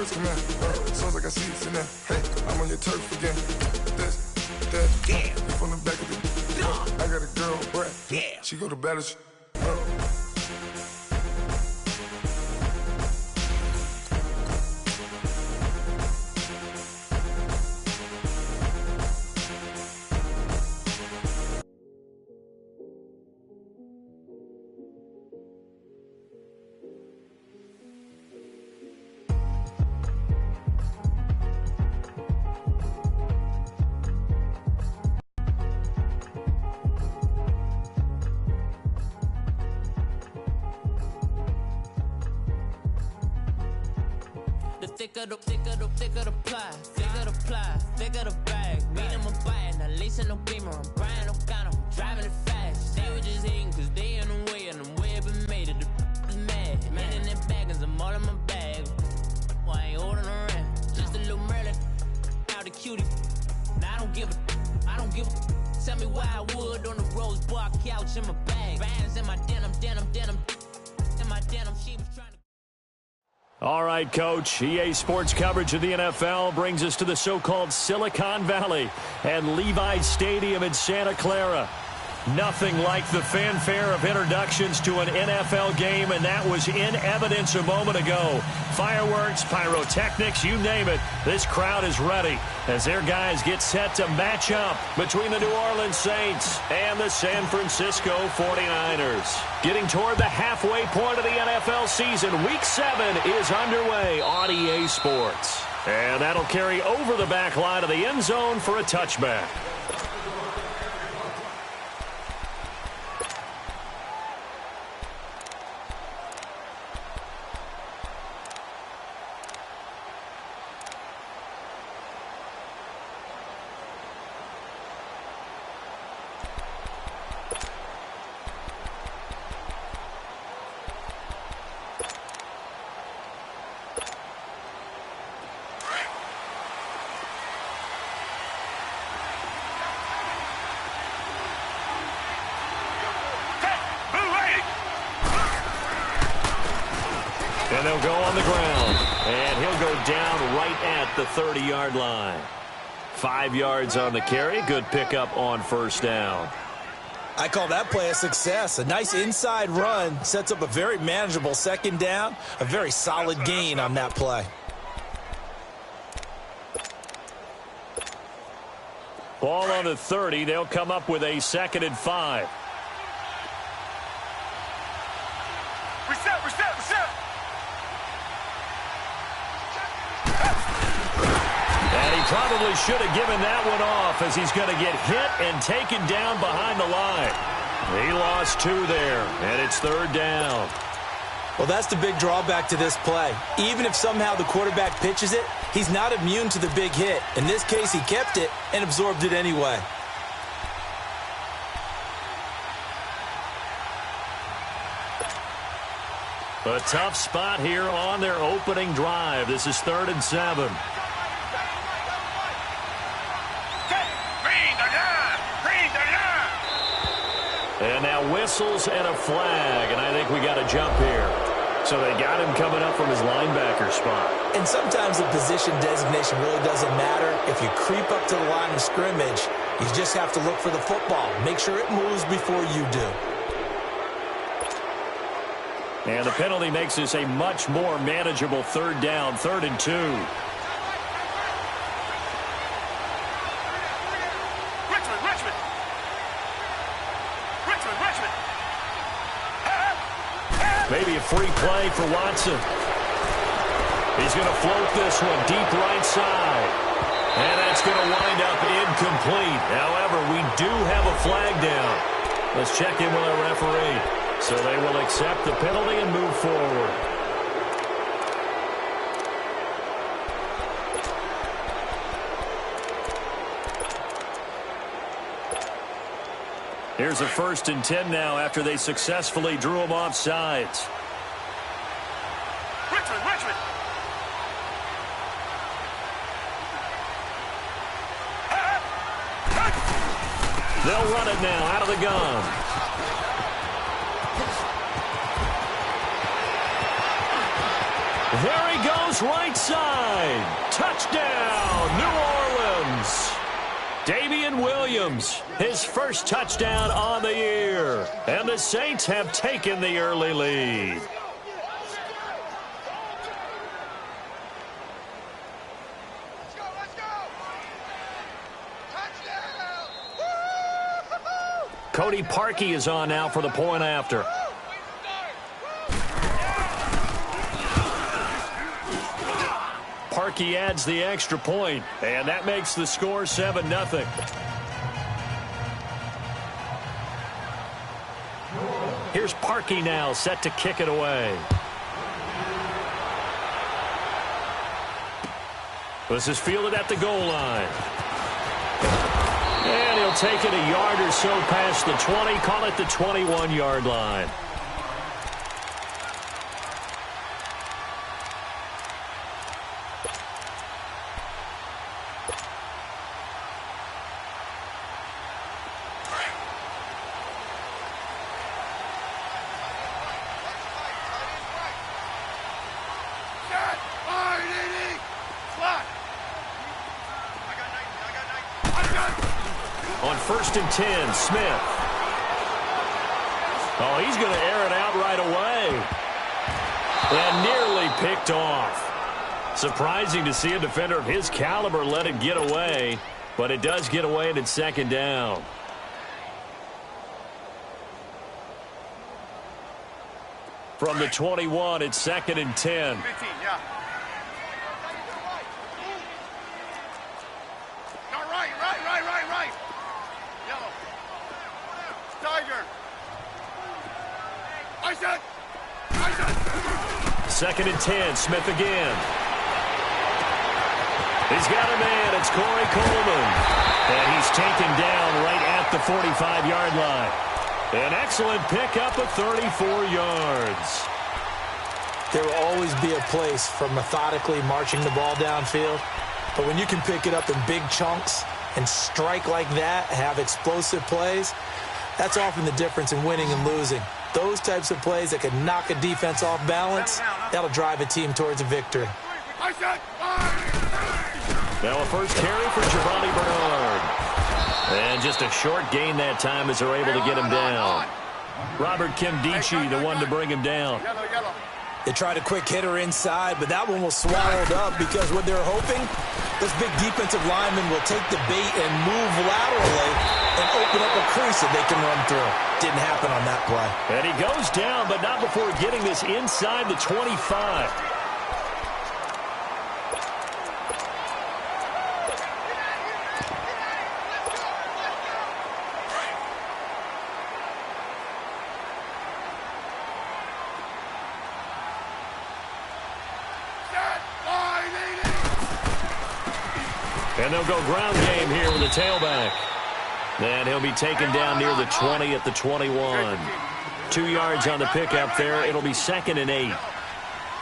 birds come in. Soon as I got seats in there. Hey, I'm on your turf again. This, that, yeah. You from the back of the. I got a girl, Brad. Yeah. She go to battle. Thicker the bag. Meet them a bite, now listen no beamer. I'm Brian O'Connor, I'm driving it fast. They were just hating cause they in the way, and I'm way up and made it. The is mad. Man in their baggins, I'm all in my bag. Well, I ain't holding around. Just a little Merlin, out the cutie. Now I don't give a. Tell me why I would on the rose bar couch in my bag. Bands in my denim. In my denim, she was trying to. All right, Coach. EA Sports coverage of the NFL brings us to the so-called Silicon Valley and Levi's Stadium in Santa Clara. Nothing like the fanfare of introductions to an NFL game, and that was in evidence a moment ago. Fireworks, pyrotechnics, you name it. This crowd is ready as their guys get set to match up between the New Orleans Saints and the San Francisco 49ers. Getting toward the halfway point of the NFL season, Week 7 is underway on EA Sports. And that'll carry over the back line of the end zone for a touchback. And they'll go on the ground. And he'll go down right at the 30-yard line. 5 yards on the carry. Good pickup on first down. I call that play a success. A nice inside run sets up a very manageable second down. A very solid gain on that play. Ball on the 30. They'll come up with a 2nd and 5. Reset. And he probably should have given that one off as he's going to get hit and taken down behind the line. He lost 2 there, and it's 3rd down. Well, that's the big drawback to this play. Even if somehow the quarterback pitches it, he's not immune to the big hit. In this case, he kept it and absorbed it anyway. A tough spot here on their opening drive. This is 3rd and 7. And now whistles and a flag, and I think we got a jump here. So they got him coming up from his linebacker spot. And sometimes the position designation really doesn't matter. If you creep up to the line of scrimmage, you just have to look for the football. Make sure it moves before you do. And the penalty makes this a much more manageable 3rd down, 3rd and 2. Maybe a free play for Watson. He's going to float this one deep right side. And that's going to wind up incomplete. However, we do have a flag down. Let's check in with our referee. So they will accept the penalty and move forward. Here's a 1st and 10 now after they successfully drew him off sides. Richmond. They'll run it now out of the gun. There he goes right side. Touchdown, New Orleans. Damian Williams, his first touchdown on the year. And the Saints have taken the early lead. Cody Parkey is on now for the point after. Parkey adds the extra point, and that makes the score 7-0. Here's Parkey now, set to kick it away. This is fielded at the goal line. And he'll take it a yard or so past the 20, call it the 21-yard line. On 1st and 10, Smith. Oh, he's going to air it out right away. And nearly picked off. Surprising to see a defender of his caliber let it get away, but it does get away and it's 2nd down. From the 21, it's 2nd and 10. 15, yeah. Right. Yellow. Tiger. I said. 2nd and 10, Smith again. He's got a man, it's Corey Coleman. And he's taken down right at the 45-yard line. An excellent pickup of 34 yards. There will always be a place for methodically marching the ball downfield. But when you can pick it up in big chunks and strike like that, have explosive plays, that's often the difference in winning and losing. Those types of plays that can knock a defense off balance, that'll drive a team towards a victory. Now a first carry for Giovanni Bernard. And just a short gain that time as they're able to get him down. Robert Kimdichie, the one to bring him down. They tried a quick hitter inside, but that one was swallowed up because what they're hoping, this big defensive lineman will take the bait and move laterally and open up a crease that they can run through. Didn't happen on that play. And he goes down, but not before getting this inside the 25. And they'll go ground game here with the tailback. And he'll be taken down near the 20 at the 21. 2 yards on the pickup there. It'll be 2nd and 8.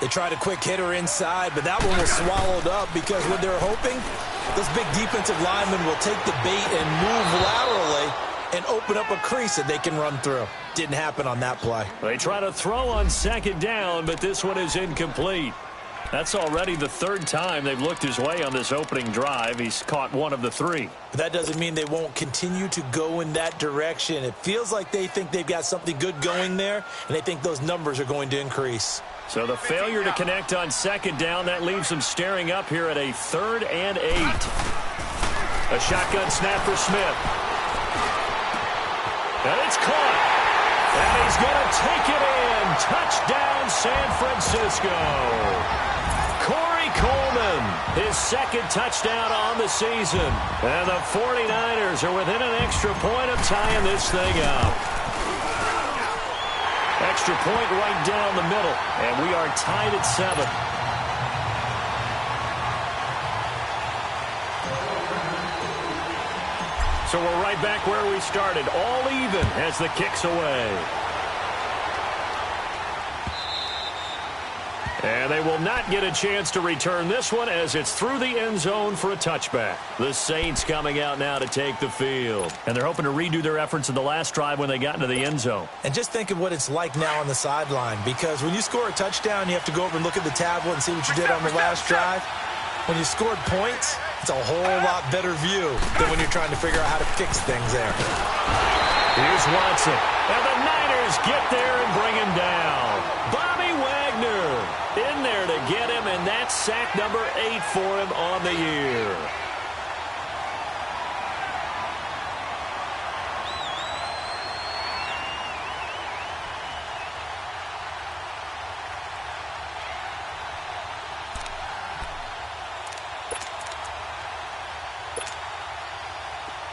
They tried a quick hitter inside, but that one was swallowed up because what they're hoping, this big defensive lineman will take the bait and move laterally and open up a crease that they can run through. Didn't happen on that play. They try to throw on 2nd down, but this one is incomplete. That's already the 3rd time they've looked his way on this opening drive. He's caught one of the 3. But that doesn't mean they won't continue to go in that direction. It feels like they think they've got something good going there, and they think those numbers are going to increase. So the failure to connect on 2nd down, that leaves them staring up here at a 3rd and 8. A shotgun snap for Smith. And it's caught. And he's going to take it in. Touchdown, San Francisco. Corey Coleman, his 2nd touchdown on the season. And the 49ers are within an extra point of tying this thing up. Extra point right down the middle. And we are tied at 7. So we're right back where we started. All even as the kick's away. And they will not get a chance to return this one as it's through the end zone for a touchback. The Saints coming out now to take the field. And they're hoping to redo their efforts in the last drive when they got into the end zone. And just think of what it's like now on the sideline, because when you score a touchdown, you have to go over and look at the tablet and see what you did on the last drive. When you scored points, it's a whole lot better view than when you're trying to figure out how to fix things there. Here's Watson. And the Niners get there and bring him down. Bobby Wagner in there to get him, and that's sack number 8 for him on the year.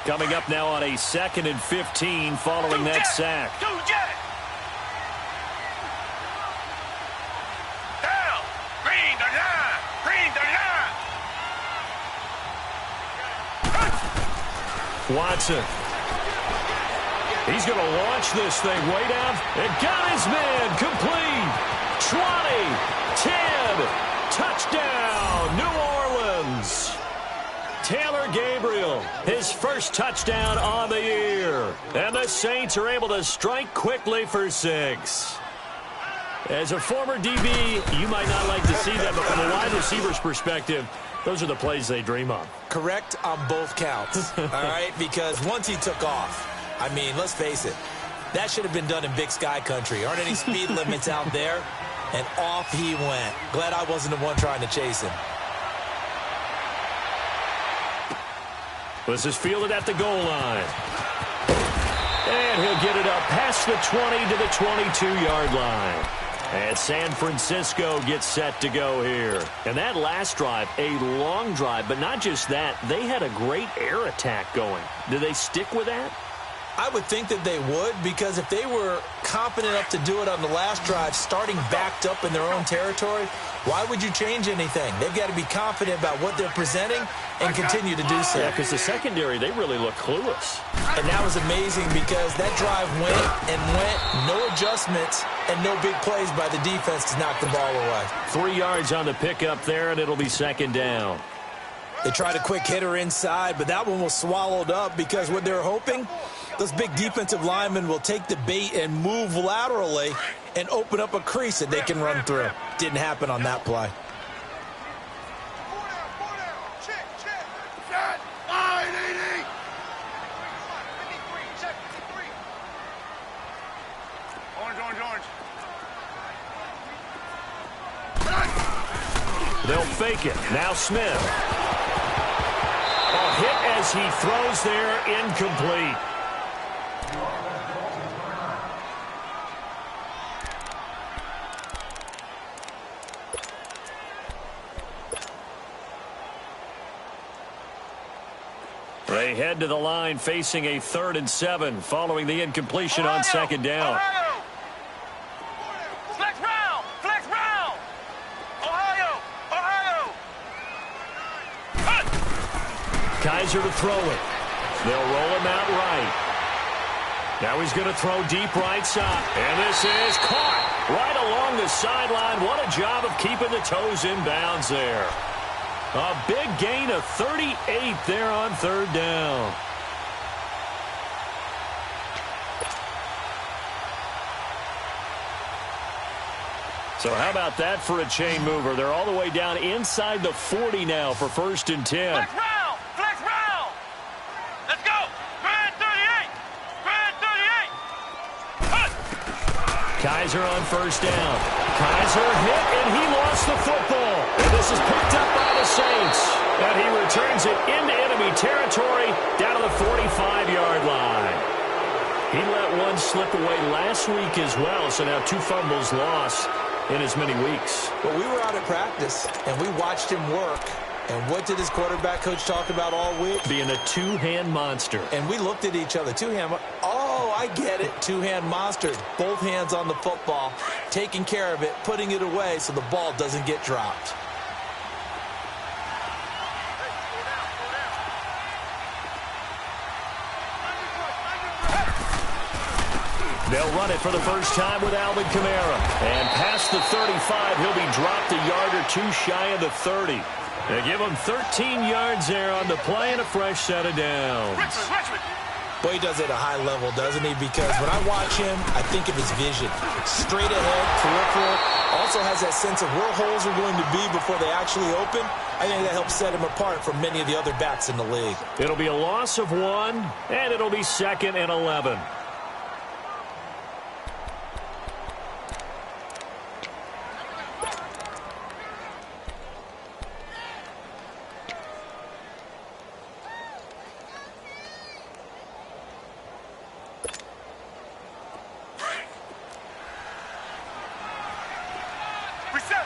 Coming up now on a 2nd and 15 following that sack. Down. Green the line. Green the line. Watson. He's going to launch this thing way down. And got his man complete. 20, 10, touchdown, New Orleans. Taylor Gabriel, his first touchdown on the year. And the Saints are able to strike quickly for 6. As a former DB, you might not like to see that, but from a wide receiver's perspective, those are the plays they dream of. Correct on both counts, all right? Because once he took off, I mean, let's face it, that should have been done in Big Sky country. Aren't any speed limits out there? And off he went. Glad I wasn't the one trying to chase him. This is fielded at the goal line. And he'll get it up past the 20 to the 22-yard line. And San Francisco gets set to go here. And that last drive, a long drive, but not just that, they had a great air attack going. Do they stick with that? I would think that they would, because if they were confident enough to do it on the last drive, starting backed up in their own territory, why would you change anything? They've got to be confident about what they're presenting and continue to do so. Yeah, because the secondary, they really look clueless. And that was amazing because that drive went and went, no adjustments, and no big plays by the defense to knock the ball away. 3 yards on the pickup there, and it'll be 2nd down. They tried a quick hitter inside, but that one was swallowed up because what they're hoping, those big defensive linemen will take the bait and move laterally and open up a crease that they can run through. Didn't happen on that play. They'll fake it. Now Smith. A hit as he throws there, incomplete. They head to the line facing a 3rd and 7 following the incompletion on 2nd down. Ohio. Flex round. Flex round. Ohio. Kaiser to throw it. They'll roll him out right. Now he's going to throw deep right side. And this is caught right along the sideline. What a job of keeping the toes in bounds there. A big gain of 38 there on 3rd down. So how about that for a chain mover? They're all the way down inside the 40 now for 1st and 10. Flex round. Flex round. Let's go. Grand 38. Grand 38. Kaiser on 1st down. Kaiser hit, and he lost the football. And this is picked up by the Saints. And he returns it into enemy territory down to the 45-yard line. He let one slip away last week as well, so now 2 fumbles lost in as many weeks. But we were out at practice, and we watched him work. And what did his quarterback coach talk about all week? Being a two-hand monster. And we looked at each other. Oh, I get it. Two-hand monster. Both hands on the football, taking care of it, putting it away so the ball doesn't get dropped. They'll run it for the first time with Alvin Kamara. And past the 35, he'll be dropped a yard or two shy of the 30. They give him 13 yards there on the play and a fresh set of downs. Boy, he does it at a high level, doesn't he? Because when I watch him, I think of his vision. Straight ahead, peripheral. Also has that sense of where holes are going to be before they actually open. I think that helps set him apart from many of the other backs in the league. It'll be a loss of 1, and it'll be 2nd and 11.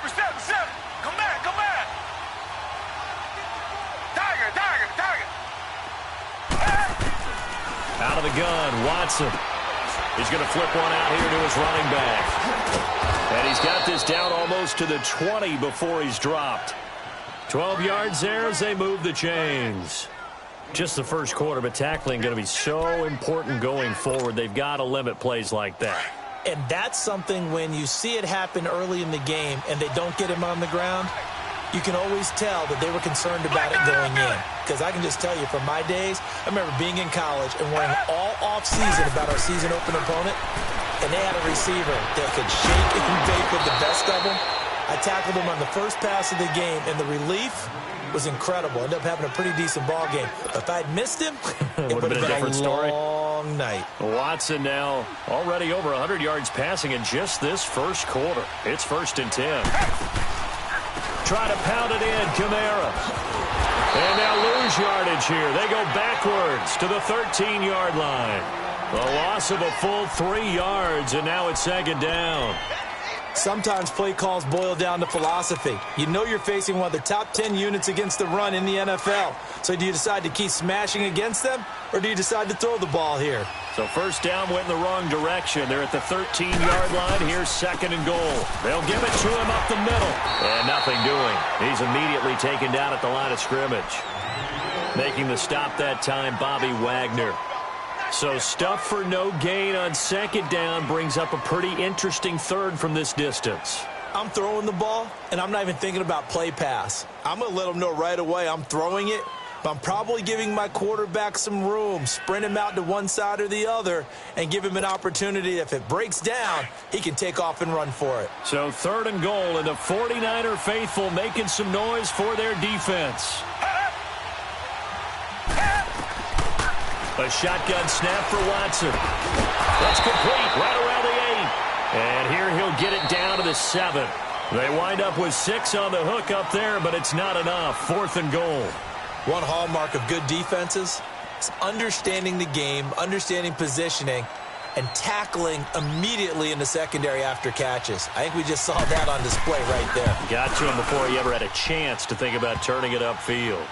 Reset. Come back. Target. Out of the gun, Watson. He's going to flip one out here to his running back. And he's got this down almost to the 20 before he's dropped. 12 yards there as they move the chains. Just the first quarter, but tackling going to be so important going forward. They've got to limit plays like that. And that's something when you see it happen early in the game and they don't get him on the ground, you can always tell that they were concerned about it going in. Because I can just tell you from my days, I remember being in college and worrying all off-season about our season open opponent, and they had a receiver that could shake and bake with the best of them. I tackled him on the first pass of the game, and the relief was incredible. Ended up having a pretty decent ball game. But if I'd missed him, it would have been a different story. Long night. Watson now already over 100 yards passing in just this first quarter. It's 1st and 10. Try to pound it in, Kamara. And they'll lose yardage here. They go backwards to the 13-yard line. The loss of a full 3 yards, and now it's 2nd down. Sometimes play calls boil down to philosophy. You know you're facing one of the top 10 units against the run in the NFL. So do you decide to keep smashing against them, or do you decide to throw the ball here? So first down went in the wrong direction. They're at the 13-yard line. Here's 2nd and goal. They'll give it to him up the middle. And nothing doing. He's immediately taken down at the line of scrimmage. Making the stop that time, Bobby Wagner. So stuff for no gain on 2nd down brings up a pretty interesting 3rd from this distance. I'm throwing the ball, and I'm not even thinking about play pass. I'm going to let them know right away I'm throwing it, but I'm probably giving my quarterback some room, sprint him out to one side or the other, and give him an opportunity. If it breaks down, he can take off and run for it. So 3rd and goal, and the 49er faithful making some noise for their defense. A shotgun snap for Watson. That's complete right around the 8. And here he'll get it down to the 7. They wind up with 6 on the hook up there, but it's not enough. 4th and goal. One hallmark of good defenses is understanding the game, understanding positioning, and tackling immediately in the secondary after catches. I think we just saw that on display right there. Got to him before he ever had a chance to think about turning it upfield.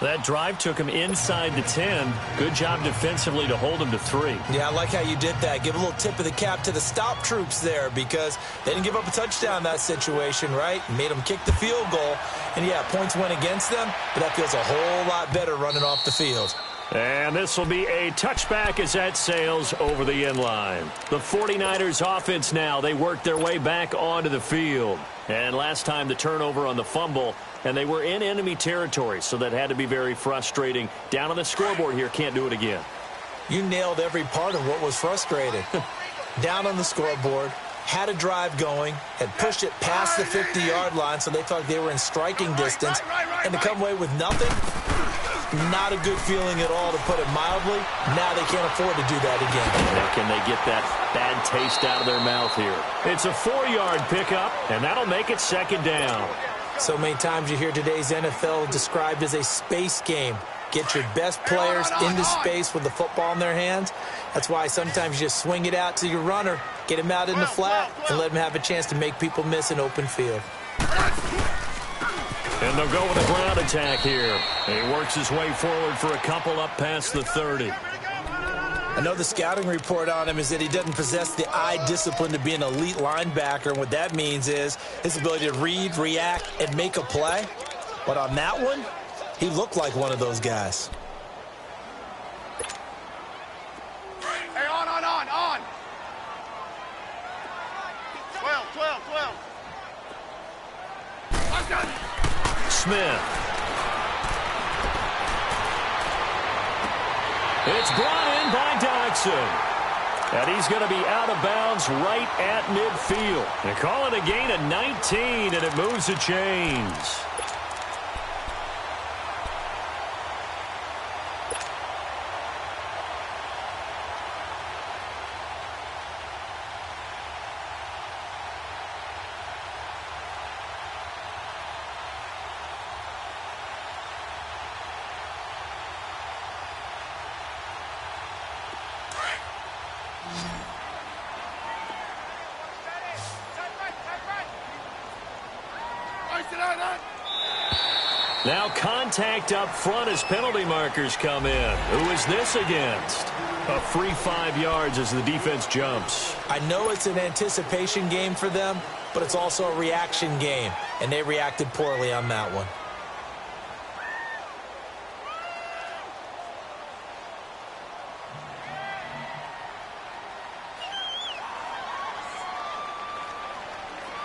That drive took him inside the 10. Good job defensively to hold him to 3. Yeah, I like how you did that. Give a little tip of the cap to the stop troops there because they didn't give up a touchdown in that situation, right? Made them kick the field goal. And, yeah, points went against them, but that feels a whole lot better running off the field. And this will be a touchback as that sails over the end line. The 49ers offense now, they work their way back onto the field. And last time the turnover on the fumble, and they were in enemy territory, so that had to be very frustrating. Down on the scoreboard here, can't do it again. You nailed every part of what was frustrating. Down on the scoreboard, had a drive going, had pushed it past the 50-yard line, so they thought they were in striking distance, and to come away with nothing, not a good feeling at all, to put it mildly. Now they can't afford to do that again. Now can they get that bad taste out of their mouth here? It's a 4-yard pickup, and that'll make it 2nd down. So many times you hear today's NFL described as a space game. Get your best players into space with the football in their hands. That's why sometimes you just swing it out to your runner, get him out in the flat, and let him have a chance to make people miss an open field. And they'll go with a ground attack here. He works his way forward for a couple up past the 30. I know the scouting report on him is that he doesn't possess the eye discipline to be an elite linebacker. And what that means is his ability to read, react, and make a play. But on that one, he looked like one of those guys. Hey, on. Smith. It's brought in by Dodson. And he's going to be out of bounds right at midfield. They call it a gain of 19, and it moves the chains. Now contact up front as penalty markers come in. Who is this against? A free 5 yards as the defense jumps. I know it's an anticipation game for them, but it's also a reaction game, and they reacted poorly on that one.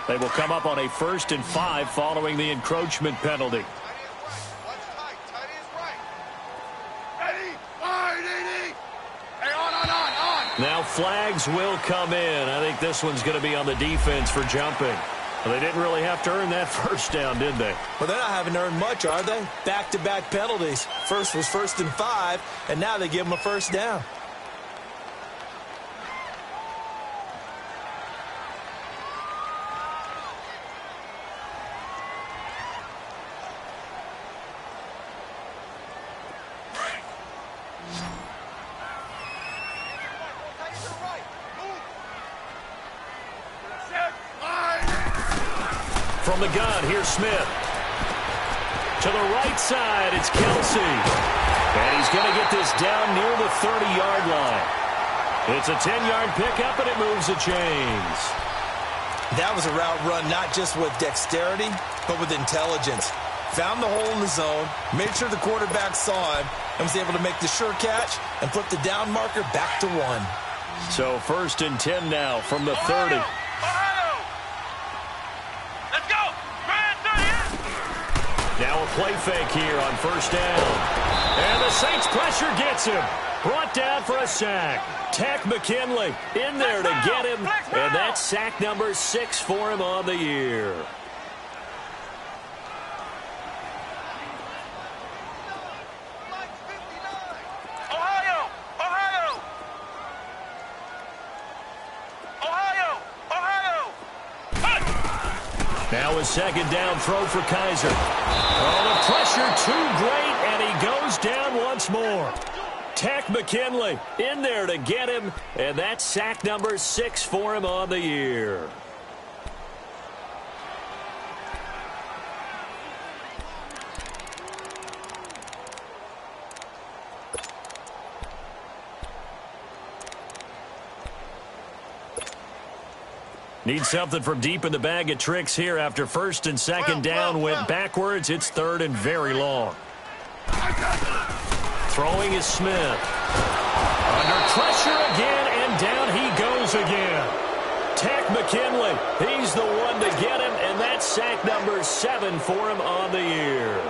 They will come up on a 1st and 5 following the encroachment penalty. Now flags will come in. I think this one's going to be on the defense for jumping. Well, they didn't really have to earn that first down, did they? Well, they're not having earned much, are they? Back-to-back penalties. First was 1st and 5, and now they give them a first down. From the gun, here's Smith. To the right side, it's Kelsey. And he's going to get this down near the 30-yard line. It's a 10-yard pickup, and it moves the chains. That was a route run not just with dexterity, but with intelligence. Found the hole in the zone, made sure the quarterback saw him, and was able to make the sure catch and put the down marker back to 1. So 1st and 10 now from the 30. Now a play fake here on 1st down. And the Saints pressure gets him. Brought down for a sack. Tack McKinley in there to get him. And that's sack number 6 for him on the year. Now a 2nd down throw for Kaiser. Oh, the pressure too great, and he goes down once more. Tack McKinley in there to get him, and that's sack number 6 for him on the year. Need something from deep in the bag of tricks here after 1st and 2nd down went backwards. It's 3rd and very long. Throwing is Smith. Under pressure again, and down he goes again. Tack McKinley, he's the one to get him, and that's sack number 7 for him on the year.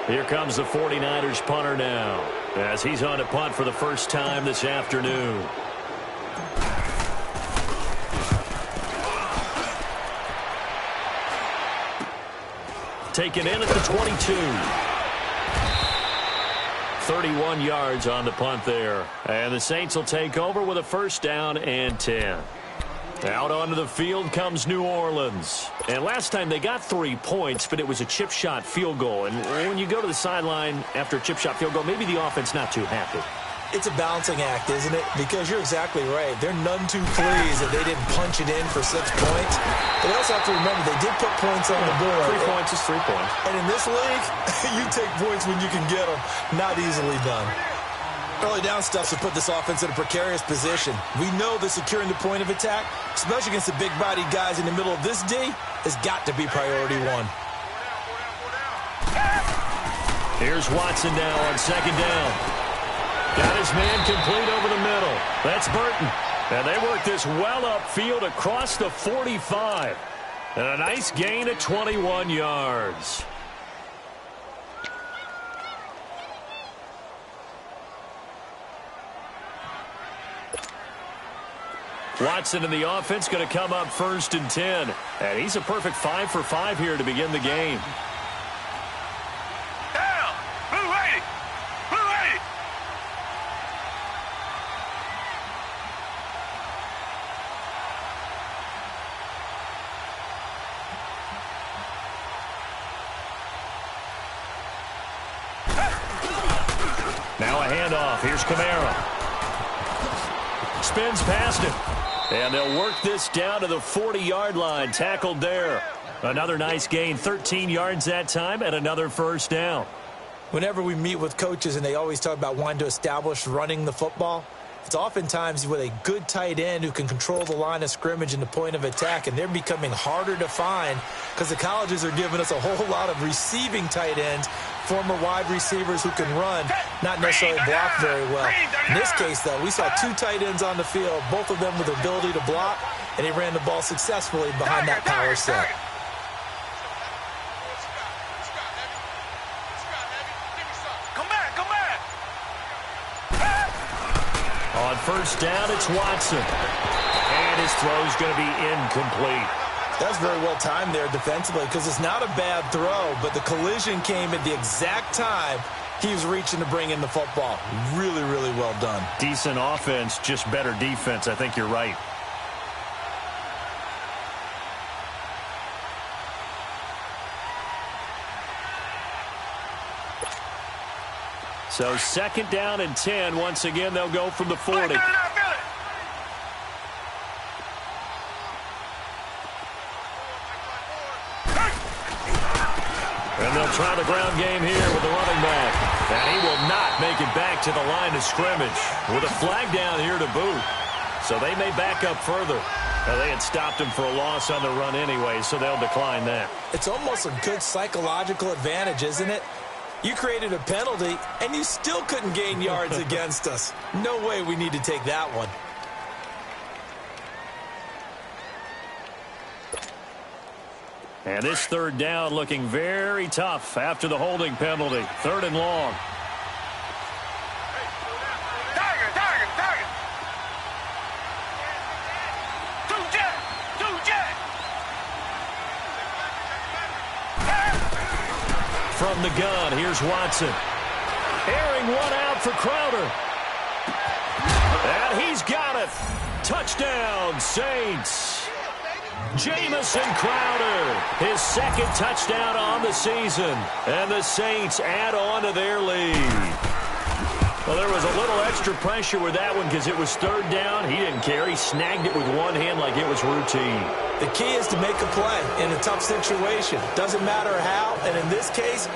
Here comes the 49ers punter now, as he's on to punt for the first time this afternoon. Taken in at the 22. 31 yards on the punt there. And the Saints will take over with a 1st down and 10. Out onto the field comes New Orleans. And last time they got 3 points, but it was a chip shot field goal. And when you go to the sideline after a chip shot field goal, maybe the offense not too happy. It's a balancing act, isn't it? Because you're exactly right. They're none too pleased that they didn't punch it in for 6 points. But they also have to remember they did put points on the board. 3 points is 3 points. And in this league, you take points when you can get them. Not easily done. Early down stuffs have put this offense in a precarious position. We know that securing the point of attack, especially against the big-bodied guys in the middle of this D, has got to be priority 1. Here's Watson now on 2nd down. Got his man complete over the middle. That's Burton. And they work this well upfield across the 45. And a nice gain of 21 yards. Watson in the offense going to come up 1st and 10. And he's a perfect 5 for 5 here to begin the game. Down! Blue 80! Blue 80! Now a handoff. Here's Kamara. Spins past him. And they'll work this down to the 40-yard line. Tackled there. Another nice gain. 13 yards that time and another first down. Whenever we meet with coaches and they always talk about wanting to establish running the football, it's oftentimes with a good tight end who can control the line of scrimmage and the point of attack, and they're becoming harder to find because the colleges are giving us a whole lot of receiving tight ends, former wide receivers who can run, not necessarily block very well. In this case, though, we saw 2 tight ends on the field, both of them with the ability to block, and he ran the ball successfully behind that power set. On first down, it's Watson. And his throw's going to be incomplete. That's very well timed there defensively because it's not a bad throw, but the collision came at the exact time he was reaching to bring in the football. Really, really well done. Decent offense, just better defense. I think you're right. So 2nd down and 10. Once again, they'll go from the 40. And they'll try the ground game here with the running back. And he will not make it back to the line of scrimmage with a flag down here to boot. So they may back up further. Now, they had stopped him for a loss on the run anyway, so they'll decline that. It's almost a good psychological advantage, isn't it? You created a penalty, and you still couldn't gain yards against us. No way we need to take that one. And this 3rd down looking very tough after the holding penalty. 3rd and long. Target! Two jet! From the gun, here's Watson. Airing one out for Crowder. And he's got it. Touchdown, Saints. Jamison Crowder, his 2nd touchdown on the season. And the Saints add on to their lead. Well, there was a little extra pressure with that one because it was 3rd down. He didn't care. He snagged it with one hand like it was routine. The key is to make a play in a tough situation. Doesn't matter how, and in this case,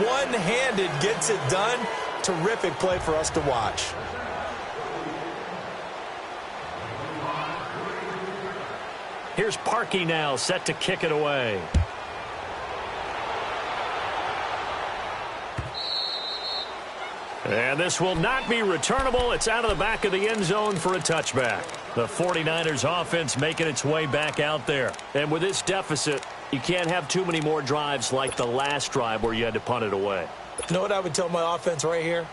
one-handed gets it done. Terrific play for us to watch. Here's Parkey now, set to kick it away. And this will not be returnable. It's out of the back of the end zone for a touchback. The 49ers offense making its way back out there. And with this deficit, you can't have too many more drives like the last drive where you had to punt it away. You know what I would tell my offense right here?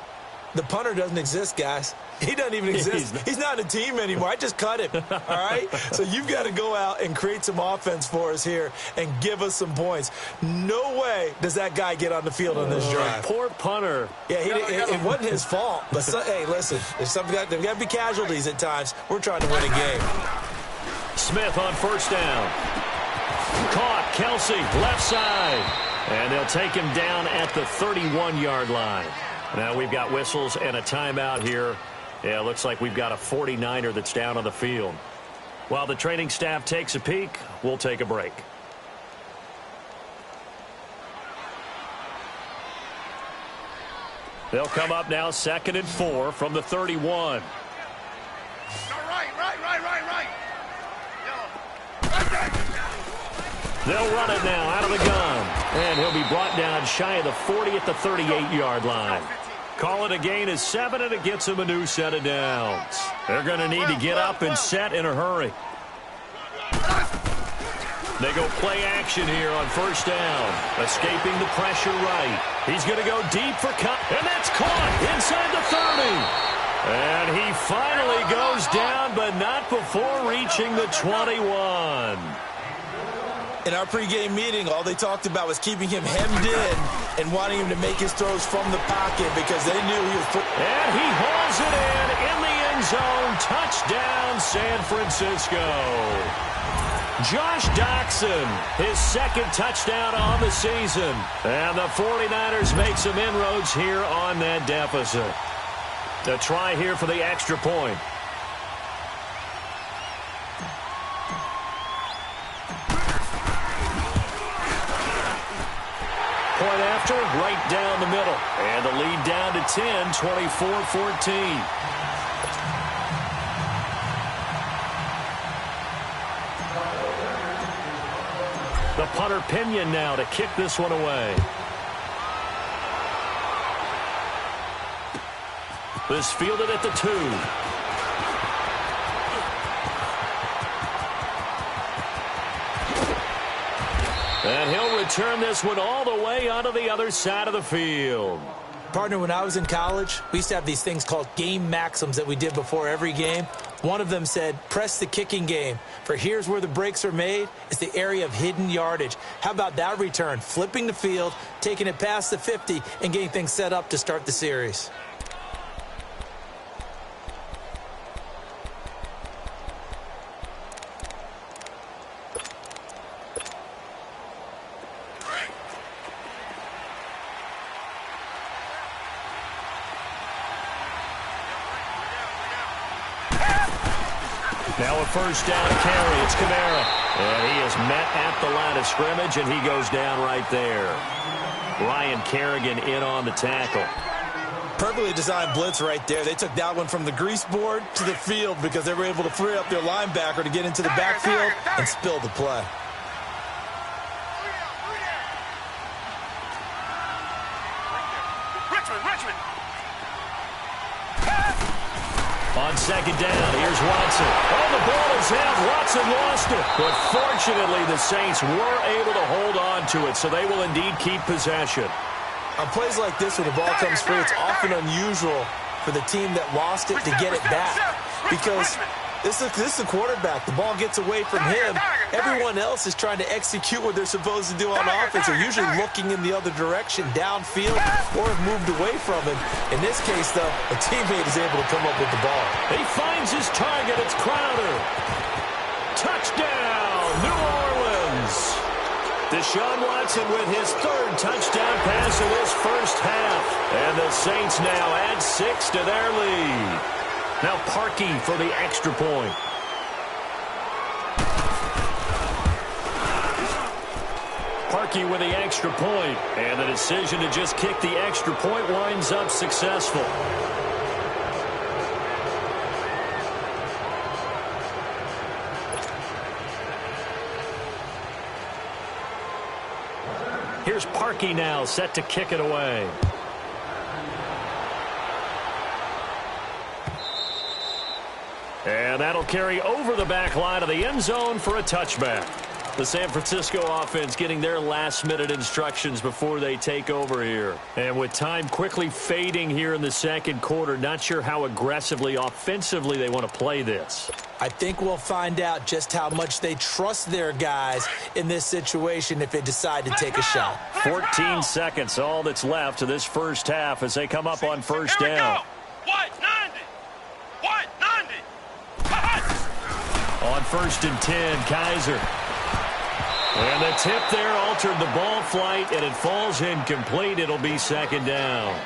The punter doesn't exist, guys. He doesn't even exist. He's not a team anymore. I just cut him, all right? So you've got to go out and create some offense for us here and give us some points. No way does that guy get on the field on this drive. Poor punter. Yeah, it wasn't his fault. But, hey, listen, there's got to be casualties at times. We're trying to win a game. Smith on first down. Caught. Kelsey, left side. And they'll take him down at the 31-yard line. Now we've got whistles and a timeout here. Yeah, it looks like we've got a 49er that's down on the field. While the training staff takes a peek, we'll take a break. They'll come up now 2nd and 4 from the 31. Right. They'll run it now out of the gun. And he'll be brought down shy of the 40 at the 38-yard line. Call it a gain of 7, and it gets them a new set of downs. They're going to need to get up and set in a hurry. They go play action here on first down. Escaping the pressure right. He's going to go deep for cut. And that's caught inside the 30. And he finally goes down, but not before reaching the 21. In our pregame meeting, all they talked about was keeping him hemmed in and wanting him to make his throws from the pocket because they knew he was... And he hauls it in the end zone. Touchdown, San Francisco. Josh Doxson, his second touchdown on the season. And the 49ers make some inroads here on that deficit. A try here for the extra point. Point after, right down the middle. And the lead down to 10, 24-14. The punter Pinion now to kick this one away. This fielded at the 2. And he'll return this one all the way onto the other side of the field. Partner, when I was in college, we used to have these things called game maxims that we did before every game. One of them said, press the kicking game. For here's where the breaks are made. It's the area of hidden yardage. How about that return? Flipping the field, taking it past the 50, and getting things set up to start the series. Now a first down carry. It's Kamara. And he is met at the line of scrimmage, and he goes down right there. Ryan Kerrigan in on the tackle. Perfectly designed blitz right there. They took that one from the grease board to the field because they were able to free up their linebacker to get into the backfield and spill the play. Richmond. On second down, here's Watson. Oh, the ball is out. Watson lost it. But fortunately, the Saints were able to hold on to it, so they will indeed keep possession. On plays like this where the ball comes free, it's often unusual for the team that lost it to get it back. Because this is the quarterback. The ball gets away from him. Everyone else is trying to execute what they're supposed to do on offense. They're usually looking in the other direction, downfield, or have moved away from him. In this case, though, a teammate is able to come up with the ball. He finds his target. It's Crowder. Touchdown, New Orleans. Deshaun Watson with his third touchdown pass of this first half. And the Saints now add 6 to their lead. Now Parkey for the extra point. Parkey with the extra point. And the decision to just kick the extra point winds up successful. Here's Parkey now set to kick it away. And that'll carry over the back line of the end zone for a touchback. The San Francisco offense getting their last-minute instructions before they take over here. And with time quickly fading here in the second quarter, not sure how aggressively, offensively they want to play this. I think we'll find out just how much they trust their guys in this situation if they decide to take a shot. 14 seconds, all that's left of this first half as they come up on first down. White 90. On first and 10, Kaiser. And the tip there altered the ball flight, and it falls incomplete. It'll be second down.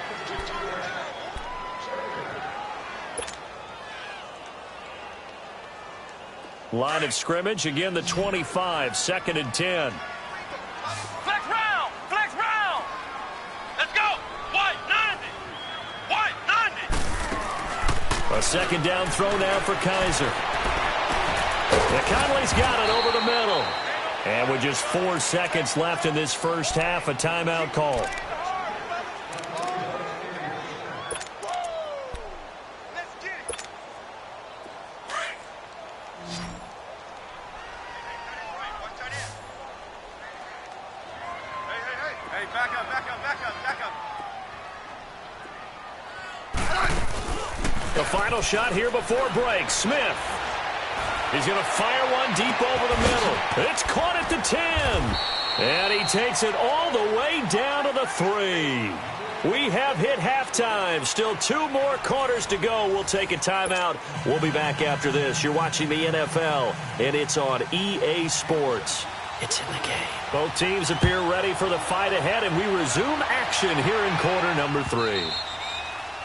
Line of scrimmage, again the 25, second and 10. Flex round. Let's go. White 90. A second down throw now for Kaiser. Conley's got it over the middle. And with just 4 seconds left in this first half, a timeout call. The final shot here before break. Smith. He's going to fire one deep over the middle. It's caught at the 10. And he takes it all the way down to the 3. We have hit halftime. Still 2 more quarters to go. We'll take a timeout. We'll be back after this. You're watching the NFL, and it's on EA Sports. It's in the game. Both teams appear ready for the fight ahead, and we resume action here in quarter number 3.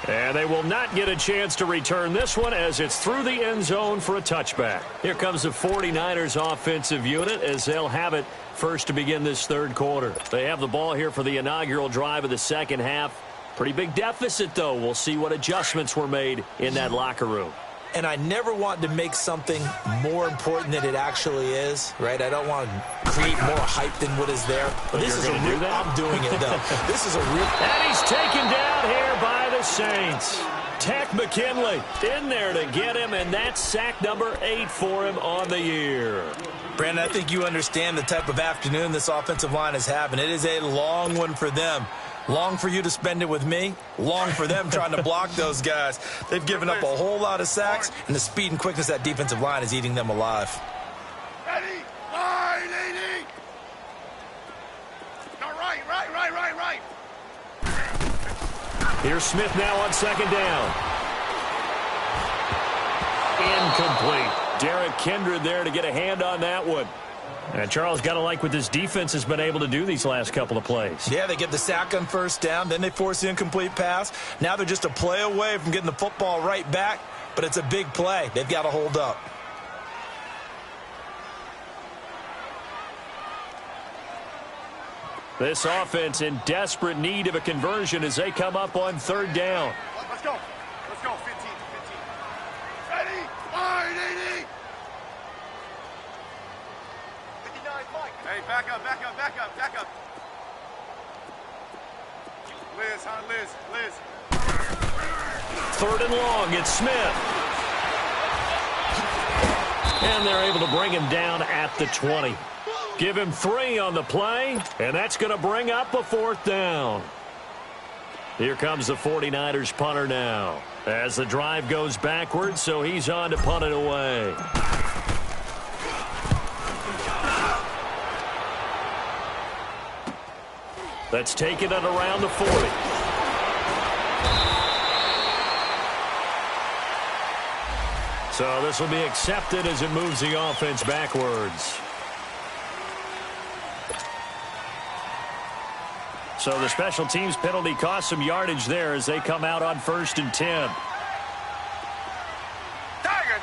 And they will not get a chance to return this one as it's through the end zone for a touchback. Here comes the 49ers offensive unit as they'll have it first to begin this third quarter. They have the ball here for the inaugural drive of the second half. Pretty big deficit, though. We'll see what adjustments were made in that locker room. And I never want to make something more important than it actually is, right? I don't want to create more hype than what is there. But this is a real, I'm doing it, though. This is a real... And he's taken down here by the Saints. Tack McKinley in there to get him, and that's sack number 8 for him on the year. Brandon, I think you understand the type of afternoon this offensive line is having. It is a long one for them. Long for you to spend it with me. Long for them trying to block those guys. They've given up a whole lot of sacks, and the speed and quickness of that defensive line is eating them alive. Ready? Line, 80. No, right. Here's Smith now on second down. Incomplete. Derek Kindred there to get a hand on that one. And Charles, got to like what this defense has been able to do these last couple of plays. Yeah, they get the sack on first down, then they force the incomplete pass. Now they're just a play away from getting the football right back, but it's a big play. They've got to hold up. This offense in desperate need of a conversion as they come up on third down. Let's go. 15. Ready? Line, 80. 59, Mike. Hey, back up. Liz. Third and long, it's Smith. And they're able to bring him down at the 20. Give him 3 on the play, and that's going to bring up a 4th down. Here comes the 49ers punter now as the drive goes backwards, so he's on to punt it away. Let's take it at around the 40. So this will be accepted as it moves the offense backwards. So the special teams penalty cost some yardage there as they come out on 1st and 10. Target.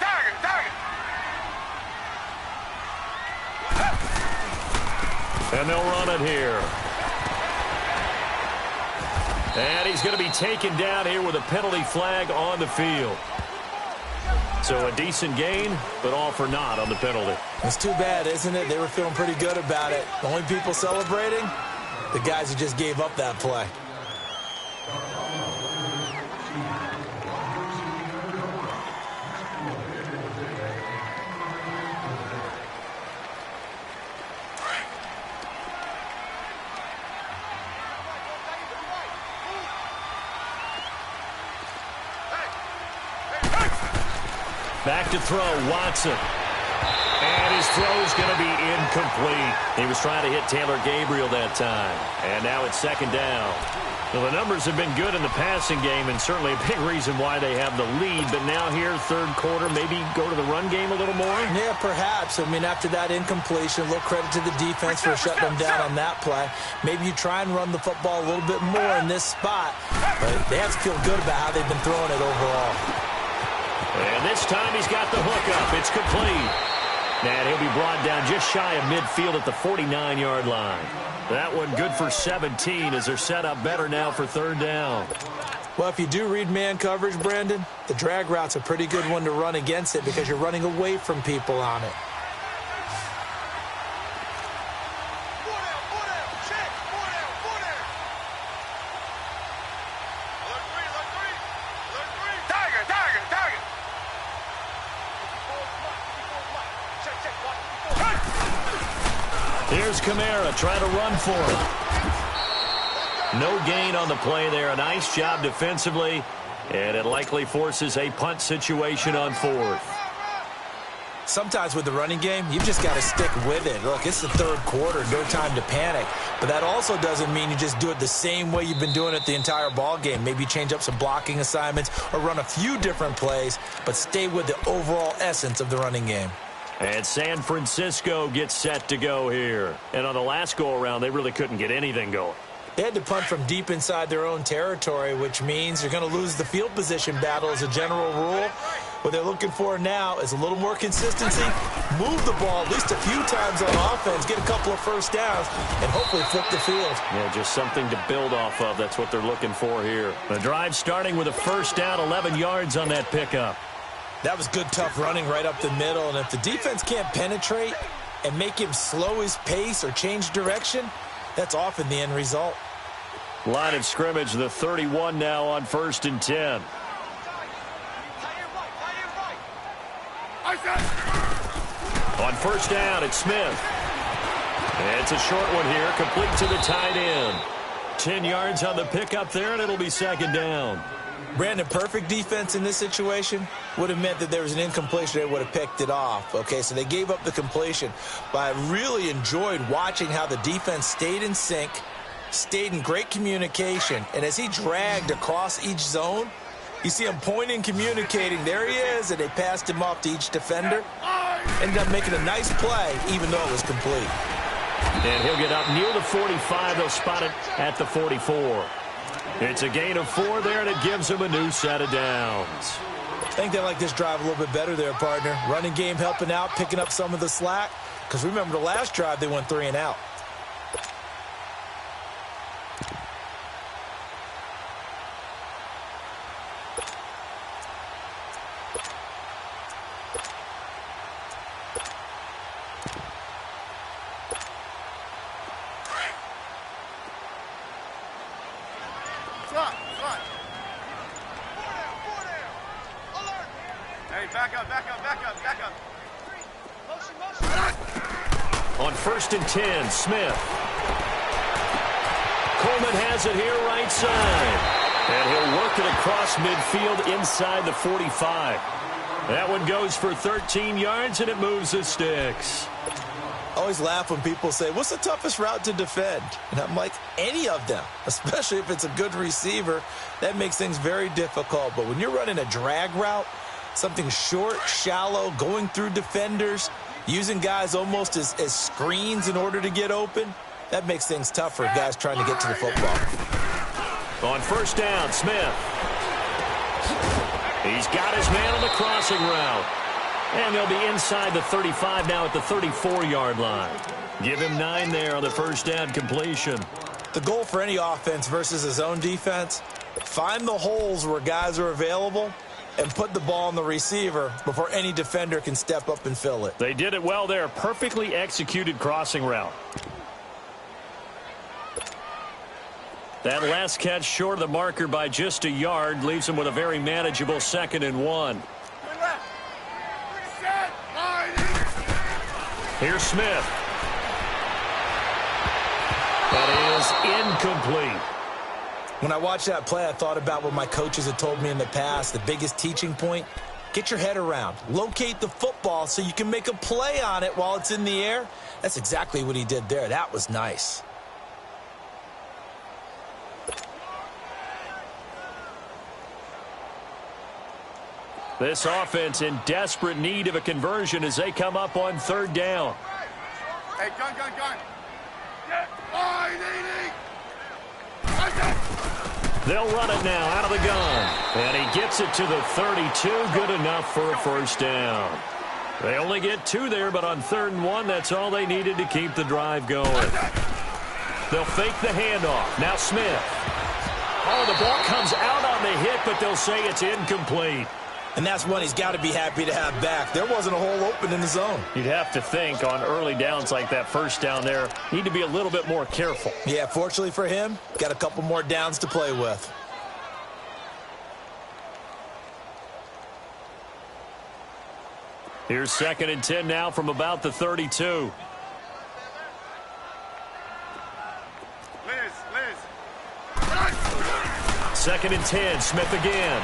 And they'll run it here. And he's going to be taken down here with a penalty flag on the field. So a decent gain, but all for naught on the penalty. It's too bad, isn't it? They were feeling pretty good about it. The only people celebrating, the guys who just gave up that play. Back to throw, Watson. And his throw's going to be incomplete. He was trying to hit Taylor Gabriel that time. And now it's 2nd down. Well, the numbers have been good in the passing game, and certainly a big reason why they have the lead. But now here, third quarter, maybe go to the run game a little more? Yeah, perhaps. I mean, after that incompletion, a little credit to the defense for shutting them down on that play. Maybe you try and run the football a little bit more in this spot. But they have to feel good about how they've been throwing it overall. And this time he's got the hook up. It's complete. And he'll be brought down just shy of midfield at the 49-yard line. That one good for 17 as they're set up better now for 3rd down. Well, if you do read man coverage, Brandon, the drag route's a pretty good one to run against it because you're running away from people on it. Here's Kamara trying to run for him. No gain on the play there. A nice job defensively. And it likely forces a punt situation on 4th. Sometimes with the running game, you've just got to stick with it. Look, it's the 3rd quarter, no time to panic. But that also doesn't mean you just do it the same way you've been doing it the entire ball game. Maybe change up some blocking assignments or run a few different plays, but stay with the overall essence of the running game. And San Francisco gets set to go here. And on the last go-around, they really couldn't get anything going. They had to punt from deep inside their own territory, which means you're going to lose the field position battle as a general rule. What they're looking for now is a little more consistency, move the ball at least a few times on offense, get a couple of first downs, and hopefully flip the field. Yeah, just something to build off of. That's what they're looking for here. The drive starting with a first down, 11 yards on that pickup. That was good, tough running right up the middle, and if the defense can't penetrate and make him slow his pace or change direction, that's often the end result. Line of scrimmage, the 31 now on 1st and 10. On first down, it's Smith. It's a short one here, complete to the tight end. 10 yards on the pickup there, and it'll be 2nd down. Brandon, perfect defense in this situation would have meant that there was an incompletion. They would have picked it off. Okay, so they gave up the completion. But I really enjoyed watching how the defense stayed in sync, stayed in great communication, and as he dragged across each zone, you see him pointing, communicating. There he is, and they passed him off to each defender. Ended up making a nice play, even though it was complete. And he'll get up near the 45. They'll spot it at the 44. It's a gain of 4 there, and it gives him a new set of downs. I think they like this drive a little bit better there, partner. Running game helping out, picking up some of the slack. Because remember, the last drive, they went 3 and out. On 1st and 10, Smith. Coleman has it here right side. And he'll work it across midfield inside the 45. That one goes for 13 yards, and it moves the sticks. I always laugh when people say, what's the toughest route to defend? And I'm like, any of them, especially if it's a good receiver. That makes things very difficult. But when you're running a drag route, something short, shallow, going through defenders, using guys almost as screens in order to get open, that makes things tough for guys trying to get to the football. On first down, Smith. He's got his man on the crossing route. And they'll be inside the 35 now at the 34-yard line. Give him 9 there on the first down completion. The goal for any offense versus his own defense, find the holes where guys are available and put the ball on the receiver before any defender can step up and fill it. They did it well there. Perfectly executed crossing route. That last catch short of the marker by just a yard leaves him with a very manageable 2nd and 1. Here's Smith. That is incomplete. When I watched that play, I thought about what my coaches had told me in the past. The biggest teaching point, get your head around. Locate the football so you can make a play on it while it's in the air. That's exactly what he did there. That was nice. This offense in desperate need of a conversion as they come up on 3rd down. Hey, gun. They'll run it now out of the gun. And he gets it to the 32. Good enough for a first down. They only get 2 there, but on 3rd and 1, that's all they needed to keep the drive going. They'll fake the handoff. Now Smith. Oh, the ball comes out on the hit, but they'll say it's incomplete. And that's one he's got to be happy to have back. There wasn't a hole open in the zone. You'd have to think on early downs like that first down there, need to be a little bit more careful. Yeah, fortunately for him, got a couple more downs to play with. Here's 2nd and 10 now from about the 32. 2nd and 10, Smith again.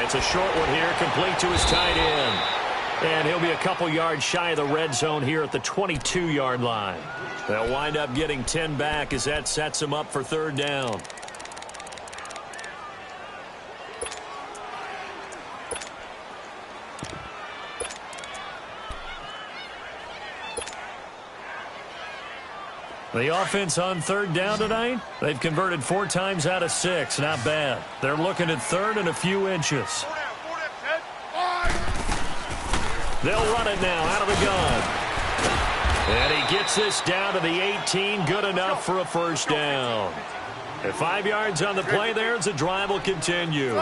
It's a short one here, complete to his tight end. And he'll be a couple yards shy of the red zone here at the 22-yard line. They'll wind up getting 10 back as that sets them up for 3rd down. The offense on 3rd down tonight, they've converted 4 times out of 6. Not bad. They're looking at 3rd and a few inches. They'll run it now out of the gun. And he gets this down to the 18. Good enough for a 1st down. At 5 yards on the play there, as the drive will continue.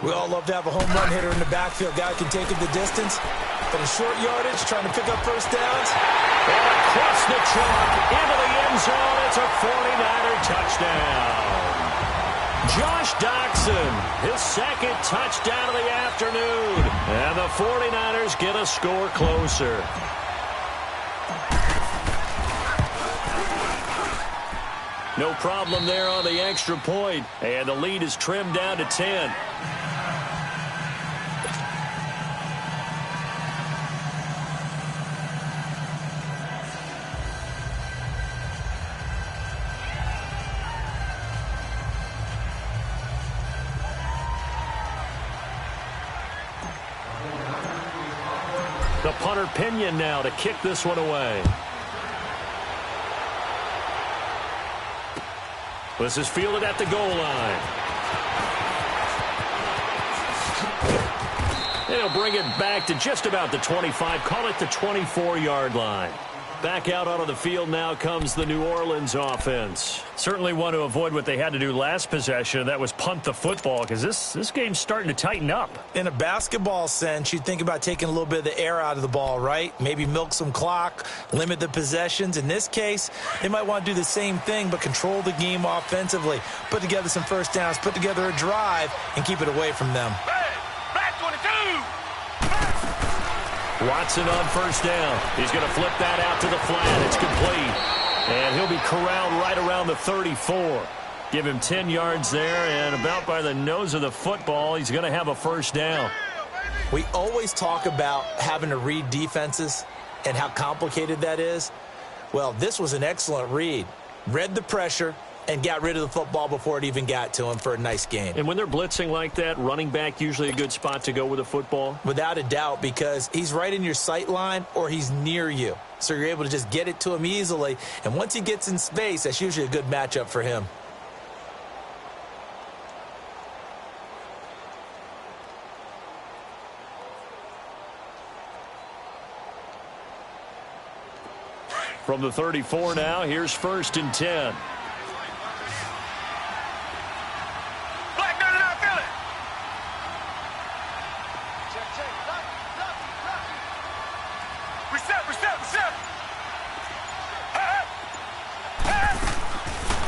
We all love to have a home run hitter in the backfield. Guy can take it the distance. But in short yardage, trying to pick up 1st downs. And across the chalk, into the end zone. It's a 49er touchdown. Josh Doxson, his 2nd touchdown of the afternoon. And the 49ers get a score closer. No problem there on the extra point. And the lead is trimmed down to 10. The punter Pinion now to kick this one away. This is fielded at the goal line. They'll bring it back to just about the 25. Call it the 24-yard line. Back out onto the field now comes the New Orleans offense. Certainly want to avoid what they had to do last possession. That was punt the football, because this game's starting to tighten up. In a basketball sense, you think about taking a little bit of the air out of the ball, right? Maybe milk some clock, limit the possessions. In this case, they might want to do the same thing, but control the game offensively. Put together some 1st downs, put together a drive, and keep it away from them. Black 22! Watson on 1st down. He's going to flip that out to the flat. It's complete. And he'll be corralled right around the 34. Give him 10 yards there, and about by the nose of the football, he's going to have a 1st down. We always talk about having to read defenses and how complicated that is. Well, this was an excellent read. Read the pressure and got rid of the football before it even got to him for a nice gain. And when they're blitzing like that, running back usually a good spot to go with the football? Without a doubt, because he's right in your sight line or he's near you. So you're able to just get it to him easily. And once he gets in space, that's usually a good matchup for him. From the 34 now, here's 1st and 10.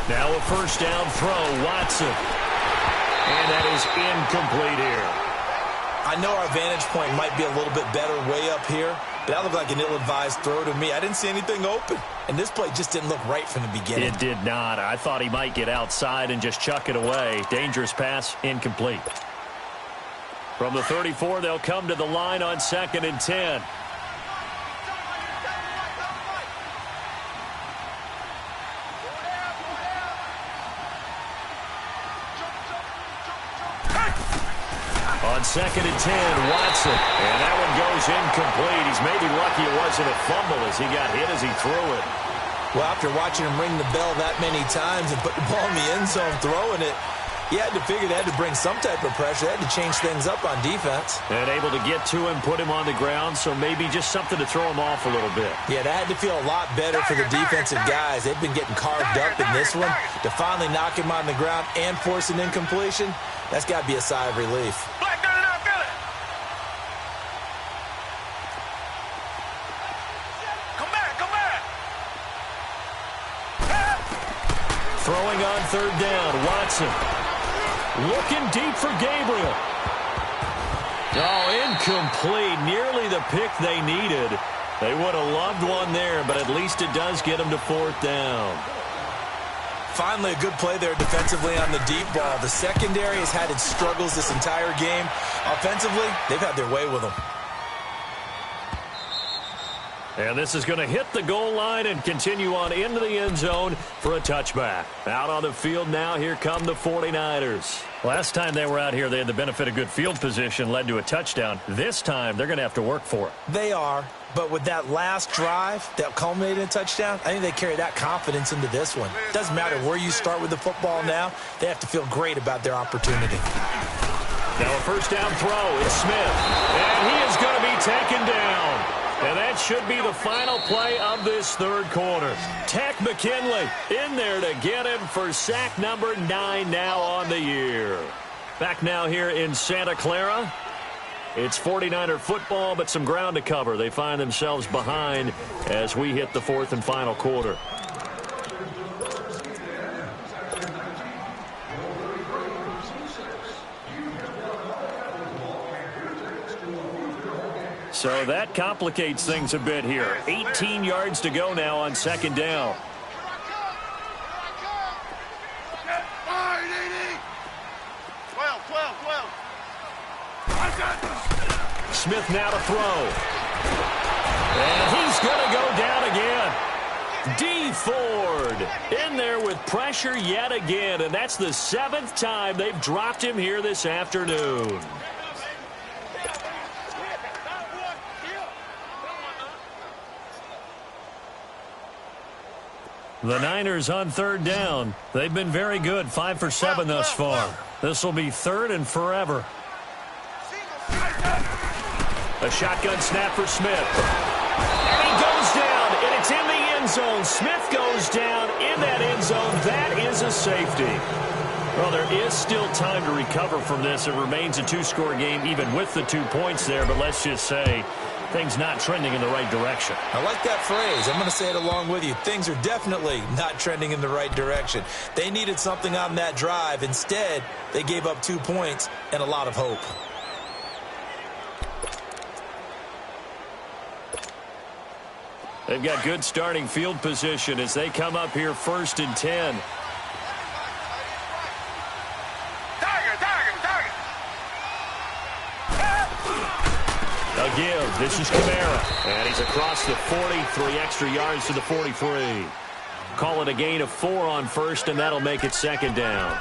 Now a 1st down throw, Watson. And that is incomplete here. I know our vantage point might be a little bit better way up here, but that looked like an ill-advised throw to me. I didn't see anything open, and this play just didn't look right from the beginning. It did not. I thought he might get outside and just chuck it away. Dangerous pass, incomplete. From the 34, they'll come to the line on 2nd and 10. On 2nd and 10, Watson. And that one goes incomplete. He's maybe lucky it wasn't a fumble as he got hit as he threw it. Well, after watching him ring the bell that many times and put the ball in the end zone throwing it, you had to figure they had to bring some type of pressure. They had to change things up on defense. And able to get to him, put him on the ground, so maybe just something to throw him off a little bit. Yeah, that had to feel a lot better for the defensive guys. They've been getting carved up in this one. To finally knock him on the ground and force an incompletion, that's got to be a sigh of relief. Throwing on 3rd down, Watson. Looking deep for Gabriel. Oh, incomplete. Nearly the pick they needed. They would have loved one there, but at least it does get them to 4th down. Finally, a good play there defensively on the deep ball. The secondary has had its struggles this entire game. Offensively, they've had their way with them. And this is going to hit the goal line and continue on into the end zone for a touchback. Out on the field now, here come the 49ers. Last time they were out here, they had the benefit of good field position, led to a touchdown. This time, they're going to have to work for it. They are, but with that last drive that culminated in a touchdown, I think they carry that confidence into this one. Doesn't matter where you start with the football now, they have to feel great about their opportunity. Now a first down throw, it's Smith, and he is going to be taken down. And that should be the final play of this third quarter. Tack McKinley in there to get him for sack number 9 now on the year. Back now here in Santa Clara. It's 49er football, but some ground to cover. They find themselves behind as we hit the fourth and final quarter. So that complicates things a bit here. 18 yards to go now on second down. Smith now to throw. And he's going to go down again. D. Ford in there with pressure yet again. And that's the 7th time they've dropped him here this afternoon. The Niners on third down. They've been very good, 5 for 7 thus far. This will be third and forever. A shotgun snap for Smith. And he goes down, and it's in the end zone. Smith goes down in that end zone. That is a safety. Well, there is still time to recover from this. It remains a 2-score game, even with the 2 points there. But let's just say things not trending in the right direction. I like that phrase. I'm going to say it along with you. Things are definitely not trending in the right direction. They needed something on that drive. Instead, they gave up 2 points and a lot of hope. They've got good starting field position as they come up here 1st and 10. A give. This is Kamara. And he's across the 43 extra yards to the 43. Call it a gain of 4 on first, and that'll make it second down.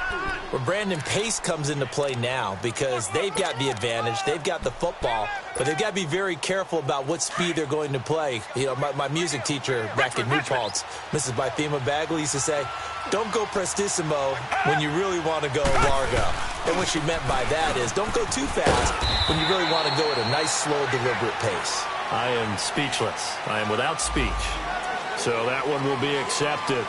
Well, Brandon, pace comes into play now because they've got the advantage. They've got the football, but they've got to be very careful about what speed they're going to play. You know, my music teacher back in New Paltz, Mrs. Bythema Bagley, used to say, don't go prestissimo when you really want to go largo. And what she meant by that is don't go too fast when you really want to go at a nice, slow, deliberate pace. I am speechless. I am without speech. So that one will be accepted.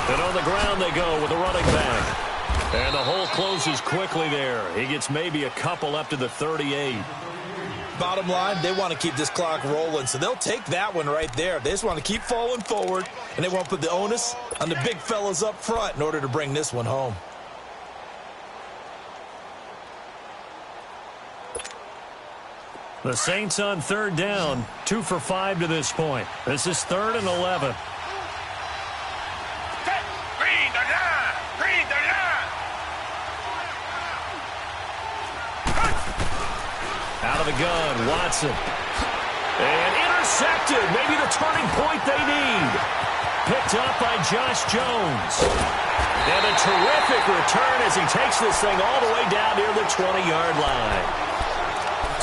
And on the ground they go with a running back. And the hole closes quickly there. He gets maybe a couple up to the 38. Bottom line, they want to keep this clock rolling, so they'll take that one right there. They just want to keep falling forward, and they want to put the onus on the big fellas up front in order to bring this one home. The Saints on third down, 2 for 5 to this point. This is 3rd and 11. Out of the gun, Watson. And intercepted. Maybe the turning point they need. Picked up by Josh Jones. And a terrific return as he takes this thing all the way down near the 20-yard line.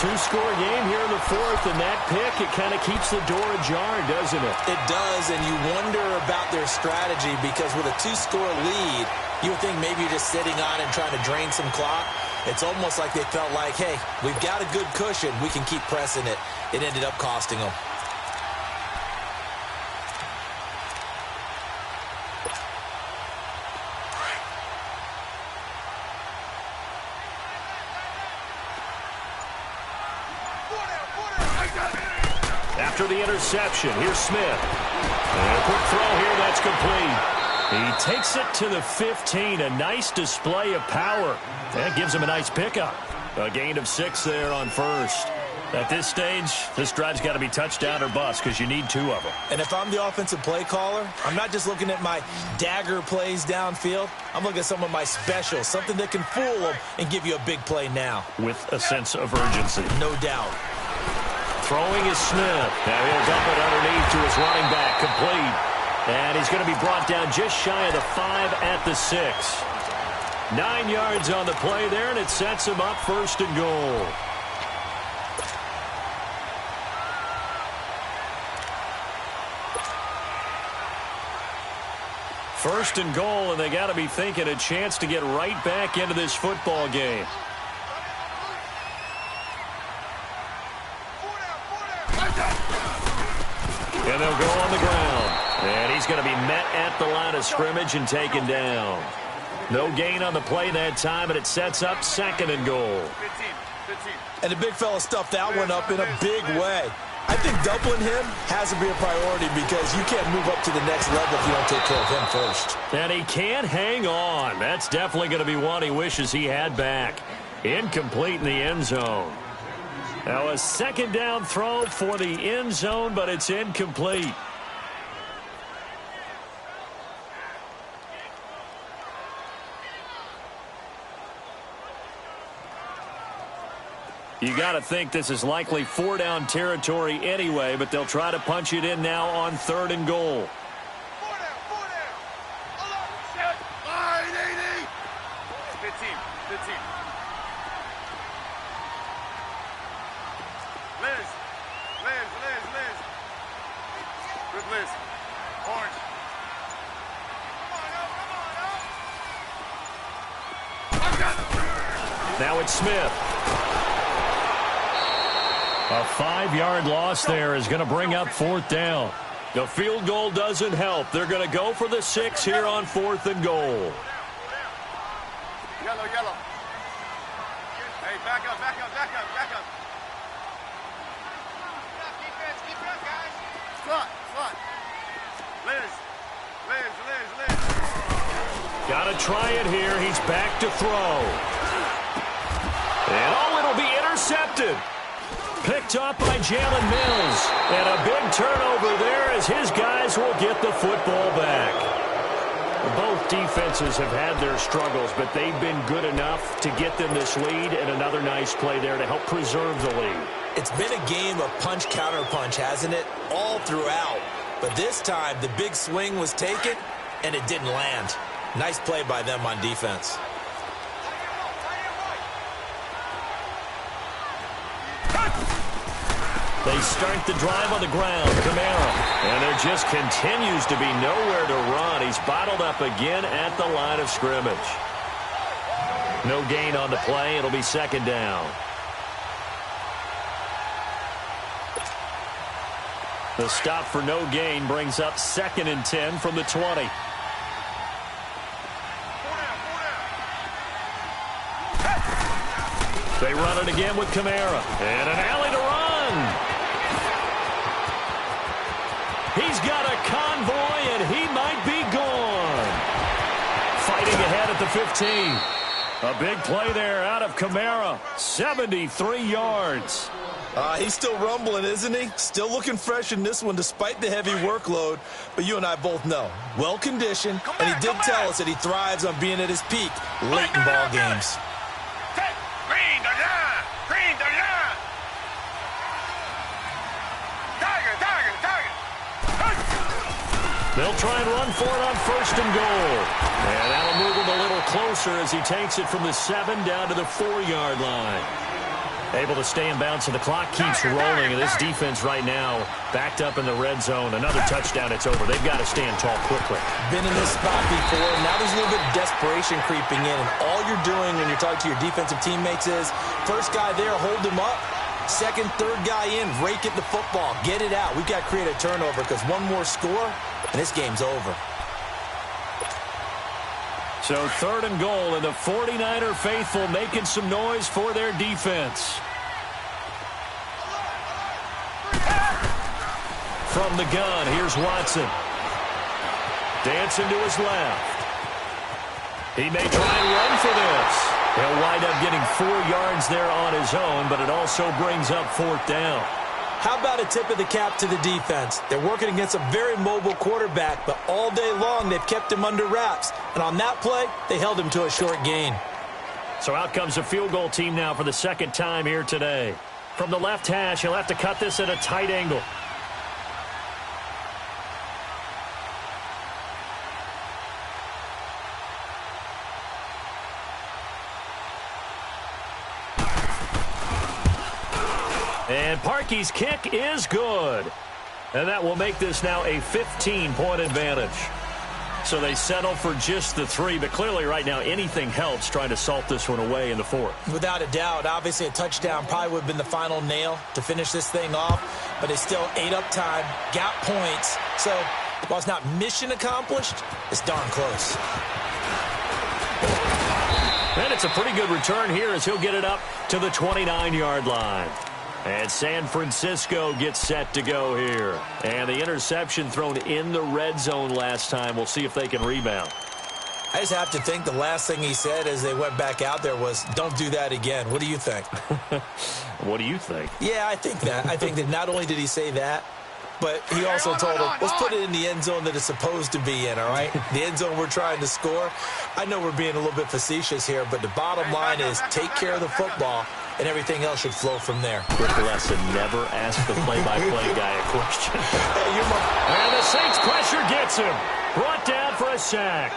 2-score game here in the 4th, and that pick, it kind of keeps the door ajar, doesn't it? It does, and you wonder about their strategy because with a 2-score lead, you would think maybe you're just sitting on and trying to drain some clock. It's almost like they felt like, hey, we've got a good cushion. We can keep pressing it. It ended up costing them. After the interception, here's Smith. And a quick throw here, that's complete. He takes it to the 15. A nice display of power. That gives him a nice pickup. A gain of 6 there on first. At this stage, this drive's got to be touchdown or bust because you need 2 of them. And if I'm the offensive play caller, I'm not just looking at my dagger plays downfield. I'm looking at some of my specials, something that can fool them and give you a big play now. With a sense of urgency. No doubt. Throwing is Smith. Now he'll dump it underneath to his running back, complete. And he's going to be brought down just shy of the 5 at the 6. 9 yards on the play there, and it sets him up 1st and goal. First and goal, and they got to be thinking a chance to get right back into this football game. And they'll go on the ground. And he's going to be met at the line of scrimmage and taken down. No gain on the play that time, and it sets up 2nd and goal. 15. And the big fella stuffed that one up in a big way. I think doubling him has to be a priority because you can't move up to the next level if you don't take care of him first. And he can't hang on. That's definitely going to be one he wishes he had back. Incomplete in the end zone. Now a 2nd down throw for the end zone, but it's incomplete. You got to think this is likely 4-down territory anyway, but they'll try to punch it in now on 3rd and goal. 4 down. 15. Liz. Good Liz. Orange. Come on. Now it's Smith. A 5-yard loss there is going to bring up 4th down. The field goal doesn't help. They're going to go for the 6 here on 4th and goal. Yellow. Hey, back up. Defense, keep it up, guys. Slot. Liz. Got to try it here. He's back to throw. And it'll be intercepted. Picked up by Jalen Mills. And a big turnover there as his guys will get the football back. Both defenses have had their struggles, but they've been good enough to get them this lead, and another nice play there to help preserve the lead. It's been a game of punch-counter-punch, hasn't it? All throughout. But this time, the big swing was taken, and it didn't land. Nice play by them on defense. They start the drive on the ground. Kamara. And there just continues to be nowhere to run. He's bottled up again at the line of scrimmage. No gain on the play. It'll be 2nd down. The stop for no gain brings up 2nd and 10 from the 20. They run it again with Kamara. And an alley to run. He's got a convoy, and he might be gone. Fighting ahead at the 15. A big play there out of Kamara. 73 yards. He's still rumbling, isn't he? Still looking fresh in this one despite the heavy workload. But you and I both know, well-conditioned, and he did tell us that he thrives on being at his peak late in ball games. They'll try and run for it on 1st and goal. And that'll move him a little closer as he takes it from the 7 down to the 4-yard line. Able to stay in bounds, and the clock keeps rolling. And this defense right now backed up in the red zone. Another touchdown, it's over. They've got to stand tall quickly. Been in this spot before. Now there's a little bit of desperation creeping in. And all you're doing when you're talking to your defensive teammates is, first guy there, hold him up. Second, third guy in, rake it the football. Get it out. We've got to create a turnover because one more score, and this game's over. So 3rd and goal, and the 49er faithful making some noise for their defense. From the gun, here's Watson. Dancing to his left. He may try and run for this. He'll wind up getting 4 yards there on his own, but it also brings up 4th down. How about a tip of the cap to the defense? They're working against a very mobile quarterback, but all day long they've kept him under wraps. And on that play, they held him to a short gain. So out comes a field goal team now for the 2nd time here today. From the left hash, he'll have to cut this at a tight angle. And Parkey's kick is good. And that will make this now a 15-point advantage. So they settle for just the 3, but clearly right now anything helps trying to salt this one away in the 4th. Without a doubt, obviously a touchdown probably would have been the final nail to finish this thing off, but it's still ate up time, got points. So while it's not mission accomplished, it's darn close. And it's a pretty good return here as he'll get it up to the 29-yard line. And San Francisco gets set to go here. And the interception thrown in the red zone last time. We'll see if they can rebound. I just have to think the last thing he said as they went back out there was, don't do that again. What do you think? What do you think? Yeah, I think that. I think that not only did he say that, but he also told him, let's put it in the end zone that it's supposed to be in, all right? The end zone we're trying to score. I know we're being a little bit facetious here, but the bottom line is take care of the football, and everything else should flow from there. Quick lesson, never ask the play-by-play guy a question. And the Saints pressure gets him. Brought down for a sack.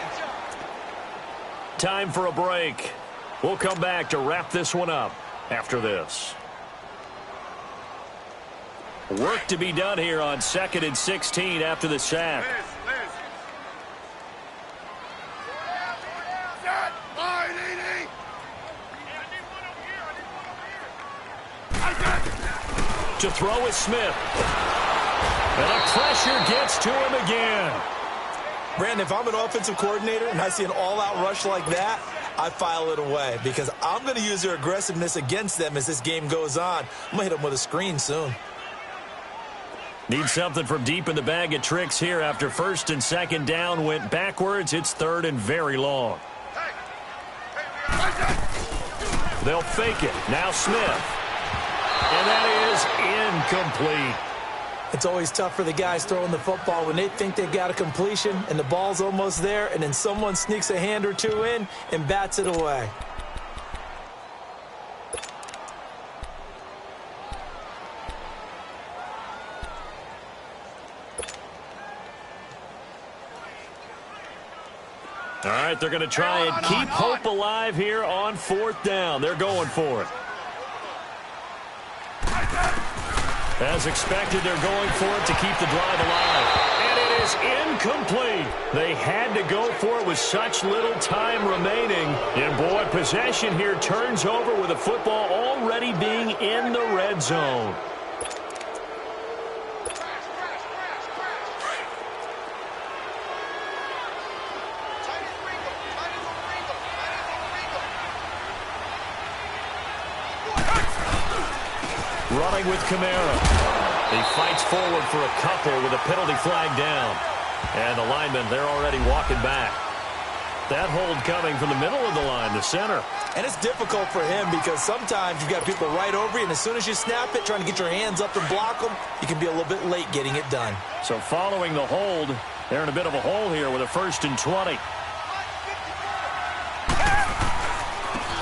Time for a break. We'll come back to wrap this one up after this. Work to be done here on 2nd and 16 after the sack. To throw is Smith. And the pressure gets to him again. Brandon, if I'm an offensive coordinator and I see an all-out rush like that, I file it away because I'm going to use their aggressiveness against them as this game goes on. I'm going to hit them with a screen soon. Need something from deep in the bag of tricks here after 1st and 2nd down went backwards. It's 3rd and very long. They'll fake it. Now Smith. And that is incomplete. It's always tough for the guys throwing the football when they think they've got a completion and the ball's almost there, and then someone sneaks a hand or two in and bats it away. All right, they're going to try and keep hope alive here on 4th down. They're going for it. As expected, they're going for it to keep the drive alive. And it is incomplete. They had to go for it with such little time remaining. And, boy, possession here turns over with the football already being in the red zone. Running with Kamara. He fights forward for a couple with a penalty flag down. And the linemen, they're already walking back. That hold coming from the middle of the line, the center. And it's difficult for him because sometimes you've got people right over you, and as soon as you snap it, trying to get your hands up and block them, you can be a little bit late getting it done. So following the hold, they're in a bit of a hole here with a 1st and 20.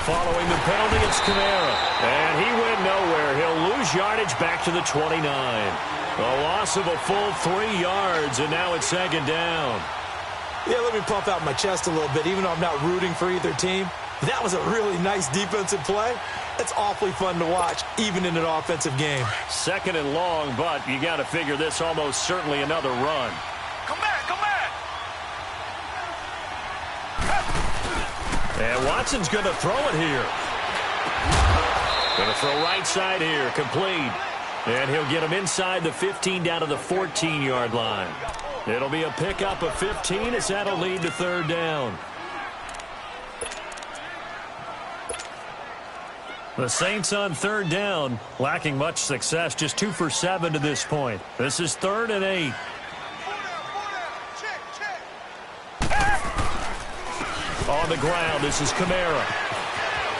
Following the penalty, it's Kamara. And he went nowhere. He'll lose yardage back to the 29. A loss of a full 3 yards, and now it's 2nd down. Yeah, let me puff out my chest a little bit, even though I'm not rooting for either team. That was a really nice defensive play. It's awfully fun to watch, even in an offensive game. 2nd and long, but you got to figure this almost certainly another run. Come back, come back. And Watson's going to throw it here. Going to throw right side here, complete. And he'll get him inside the 15 down to the 14-yard line. It'll be a pickup of 15 as that'll lead to 3rd down. The Saints on third down, lacking much success, just 2 for 7 to this point. This is 3rd and 8. On the ground, this is Kamara.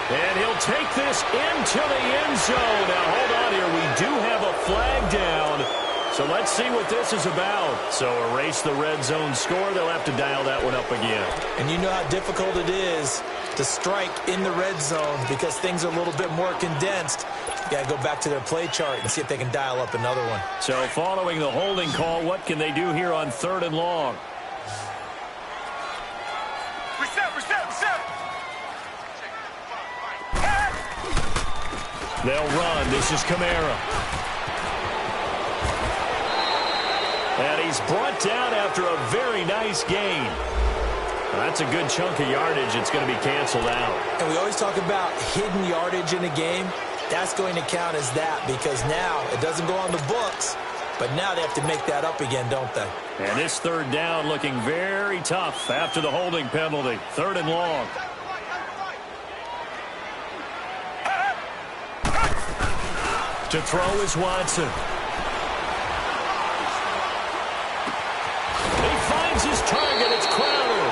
And he'll take this into the end zone. Now, hold on here. We do have a flag down. So let's see what this is about. So erase the red zone score. They'll have to dial that one up again. And you know how difficult it is to strike in the red zone because things are a little bit more condensed. You got to go back to their play chart and see if they can dial up another one. So following the holding call, what can they do here on 3rd and long? They'll run. This is Kamara. And he's brought down after a very nice gain. That's a good chunk of yardage. It's going to be canceled out. And we always talk about hidden yardage in a game. That's going to count as that because now it doesn't go on the books, but now they have to make that up again, don't they? And this 3rd down looking very tough after the holding penalty. 3rd and long. To throw is Watson. He finds his target. It's Crowder.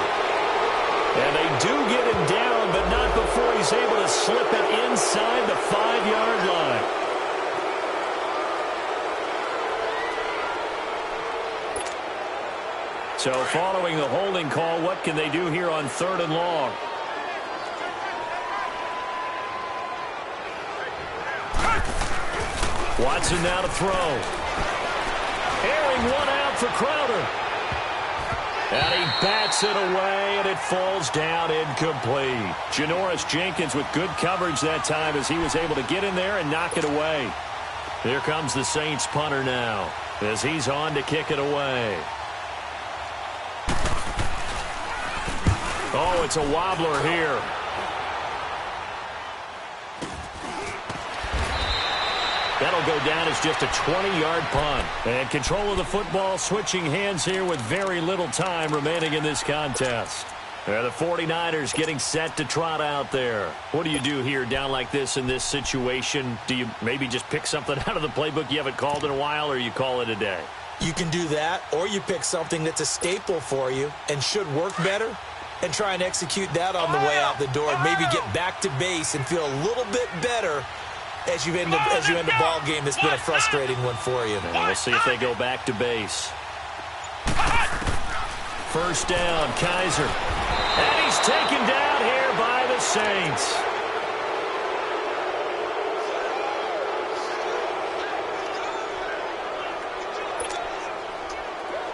And they do get him down, but not before he's able to slip it inside the 5-yard line. So following the holding call, what can they do here on 3rd and long? Watson now to throw. Airing one out for Crowder. And he bats it away, and it falls down incomplete. Janoris Jenkins with good coverage that time as he was able to get in there and knock it away. Here comes the Saints punter now as he's on to kick it away. Oh, it's a wobbler here. That'll go down as just a 20-yard punt. And control of the football switching hands here with very little time remaining in this contest. The 49ers getting set to trot out there. What do you do here down like this in this situation? Do you maybe just pick something out of the playbook you haven't called in a while, or you call it a day? You can do that, or you pick something that's a staple for you and should work better and try and execute that on the way out the door and maybe get back to base and feel a little bit better as you end a ball game that's been a frustrating one for you. And we'll see if they go back to base. First down, Kaiser. And he's taken down here by the Saints.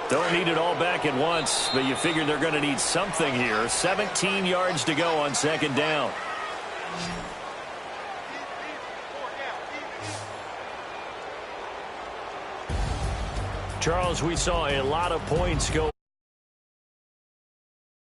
Don't need it all back at once, but you figure they're going to need something here. 17 yards to go on 2nd down. Charles, we saw a lot of points go